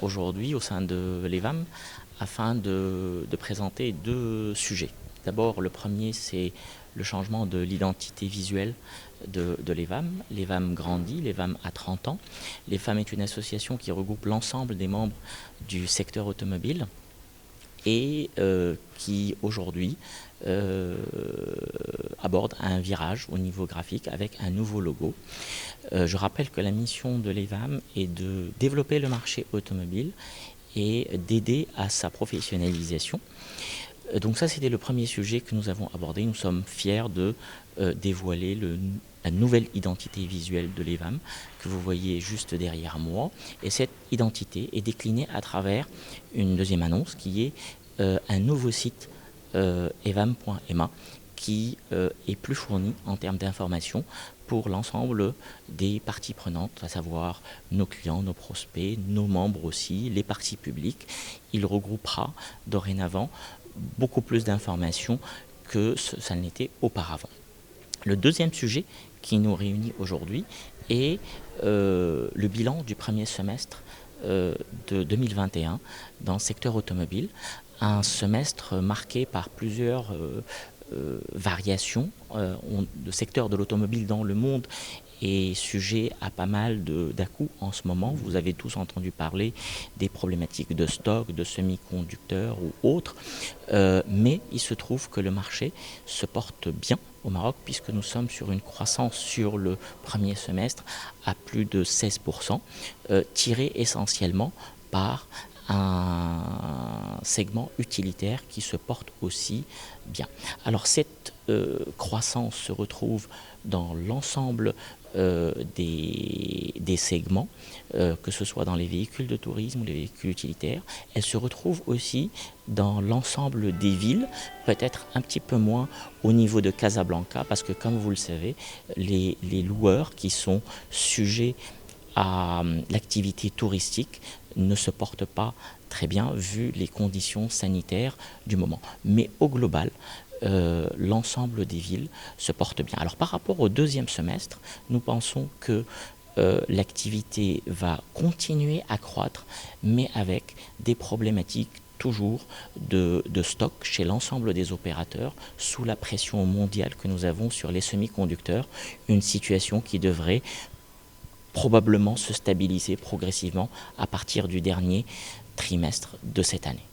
aujourd'hui au sein de l'EVAM afin de présenter deux sujets. D'abord, le premier, c'est le changement de l'identité visuelle de l'EVAM. L'EVAM grandit, l'EVAM a 30 ans. L'EVAM est une association qui regroupe l'ensemble des membres du secteur automobile et qui aujourd'hui aborde un virage au niveau graphique avec un nouveau logo. Je rappelle que la mission de l'EVAM est de développer le marché automobile et d'aider à sa professionnalisation. Donc ça, c'était le premier sujet que nous avons abordé. Nous sommes fiers de dévoiler la nouvelle identité visuelle de l'EVAM que vous voyez juste derrière moi. Et cette identité est déclinée à travers une deuxième annonce qui est un nouveau site evam.ma qui est plus fourni en termes d'informations pour l'ensemble des parties prenantes, à savoir nos clients, nos prospects, nos membres aussi, les parties publiques. Il regroupera dorénavant beaucoup plus d'informations que ça ne l'était auparavant. Le deuxième sujet qui nous réunit aujourd'hui est le bilan du premier semestre de 2021 dans le secteur automobile, un semestre marqué par plusieurs variations. Le secteur de l'automobile dans le monde est sujet à pas mal d'à-coups en ce moment. Vous avez tous entendu parler des problématiques de stock, de semi-conducteurs ou autres, mais il se trouve que le marché se porte bien au Maroc puisque nous sommes sur une croissance sur le premier semestre à plus de 16%, tirée essentiellement par un segment utilitaire qui se porte aussi bien. Alors cette croissance se retrouve dans l'ensemble des segments, que ce soit dans les véhicules de tourisme ou les véhicules utilitaires. Elle se retrouve aussi dans l'ensemble des villes, peut-être un petit peu moins au niveau de Casablanca, parce que comme vous le savez, les loueurs qui sont sujets à l'activité touristique ne se portent pas très bien vu les conditions sanitaires du moment. Mais au global, l'ensemble des villes se portent bien. Alors par rapport au deuxième semestre, nous pensons que l'activité va continuer à croître, mais avec des problématiques toujours de stock chez l'ensemble des opérateurs sous la pression mondiale que nous avons sur les semi-conducteurs, une situation qui devrait probablement se stabiliser progressivement à partir du dernier trimestre de cette année.